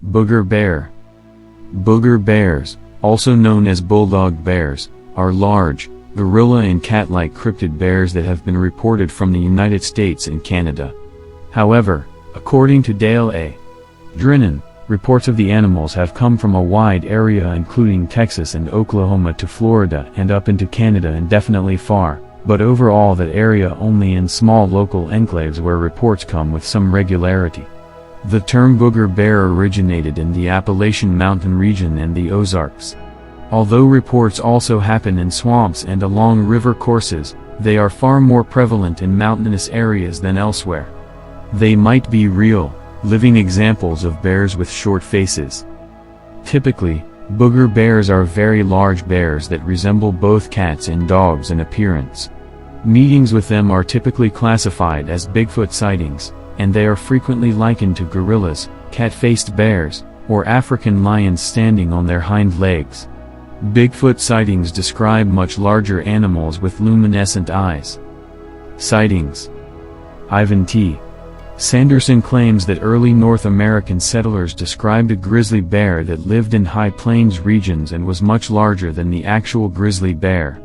Booger Bear. Booger bears, also known as bulldog bears, are large, gorilla and cat-like cryptid bears that have been reported from the United States and Canada. However, according to Dale A. Drinnon, reports of the animals have come from a wide area including Texas and Oklahoma to Florida and up into Canada and definitely far, but overall that area only in small local enclaves where reports come with some regularity. The term booger bear originated in the Appalachian mountain region and the Ozarks. Although reports also happen in swamps and along river courses, they are far more prevalent in mountainous areas than elsewhere. They might be real, living examples of bears with short faces. Typically, booger bears are very large bears that resemble both cats and dogs in appearance. Meetings with them are typically classified as Bigfoot sightings, and they are frequently likened to gorillas, cat-faced bears, or African lions standing on their hind legs. Bigfoot sightings describe much larger animals with luminescent eyes. Sightings. Ivan T. Sanderson claims that early North American settlers described a grizzly bear that lived in high plains regions and was much larger than the actual grizzly bear.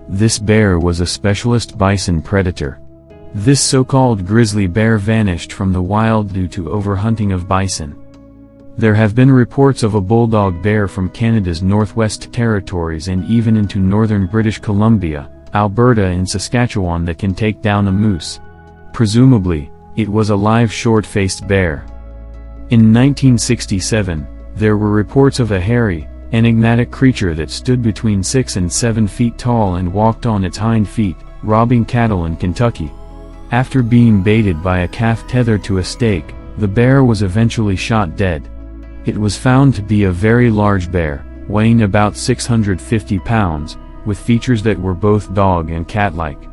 This bear was a specialist bison predator. This so-called grizzly bear vanished from the wild due to overhunting of bison. There have been reports of a bulldog bear from Canada's Northwest Territories and even into northern British Columbia, Alberta and Saskatchewan that can take down a moose. Presumably, it was a live short-faced bear. In 1967, there were reports of a hairy, enigmatic creature that stood between 6 and 7 feet tall and walked on its hind feet, robbing cattle in Kentucky. After being baited by a calf tethered to a stake, the bear was eventually shot dead. It was found to be a very large bear, weighing about 650 pounds, with features that were both dog and cat-like.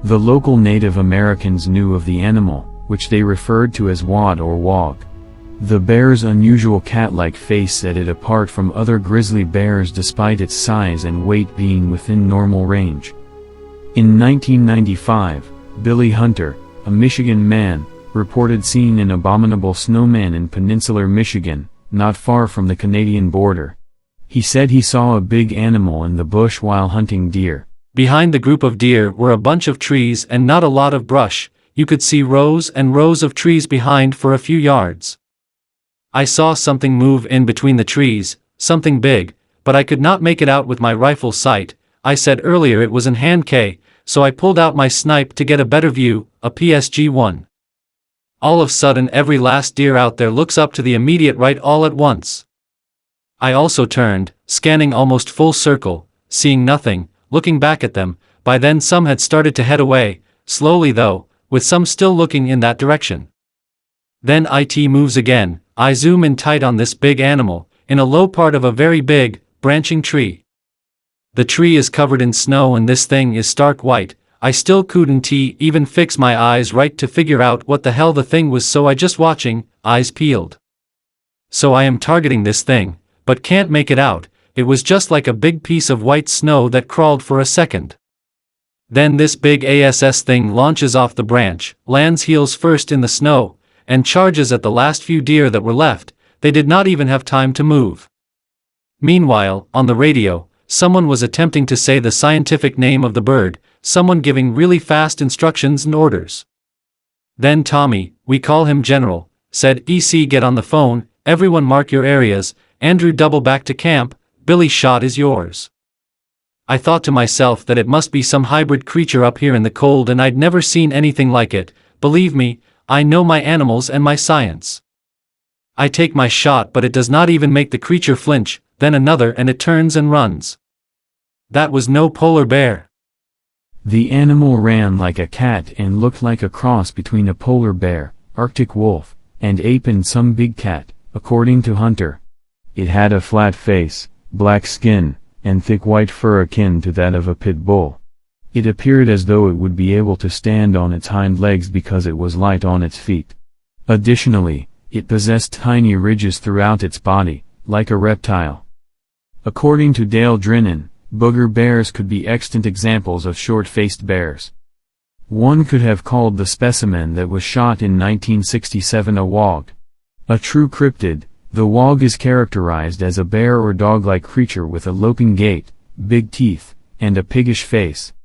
The local Native Americans knew of the animal, which they referred to as wad or wog. The bear's unusual cat-like face set it apart from other grizzly bears despite its size and weight being within normal range. In 1995, Billy Hunter, a Michigan man, reported seeing an abominable snowman in peninsular Michigan, not far from the Canadian border. He said he saw a big animal in the bush while hunting deer. Behind the group of deer were a bunch of trees and not a lot of brush. You could see rows and rows of trees behind for a few yards. I saw something move in between the trees, something big, but I could not make it out with my rifle sight. I said earlier it was in hand K, so I pulled out my snipe to get a better view, a PSG-1. All of a sudden every last deer out there looks up to the immediate right all at once. I also turned, scanning almost full circle, seeing nothing, looking back at them. By then some had started to head away, slowly though, with some still looking in that direction. Then it moves again. I zoom in tight on this big animal, in a low part of a very big, branching tree. The tree is covered in snow and this thing is stark white. I still couldn't even fix my eyes right to figure out what the hell the thing was, so I just watching, eyes peeled. So I am targeting this thing, but can't make it out. It was just like a big piece of white snow that crawled for a second. Then this big ass thing launches off the branch, lands heels first in the snow, and charges at the last few deer that were left. They did not even have time to move. Meanwhile, on the radio, someone was attempting to say the scientific name of the bird, someone giving really fast instructions and orders. Then Tommy, we call him General, said, "EC, get on the phone, everyone mark your areas, Andrew double back to camp, Billy's shot is yours." I thought to myself that it must be some hybrid creature up here in the cold and I'd never seen anything like it. Believe me, I know my animals and my science. I take my shot but it does not even make the creature flinch, then another and it turns and runs. That was no polar bear. The animal ran like a cat and looked like a cross between a polar bear, Arctic wolf, and ape and some big cat, according to Hunter. It had a flat face, black skin, and thick white fur akin to that of a pit bull. It appeared as though it would be able to stand on its hind legs because it was light on its feet. Additionally, it possessed tiny ridges throughout its body, like a reptile. According to Dale Drinnon, booger bears could be extant examples of short-faced bears. One could have called the specimen that was shot in 1967 a wog. A true cryptid, the wog is characterized as a bear or dog-like creature with a loping gait, big teeth, and a piggish face.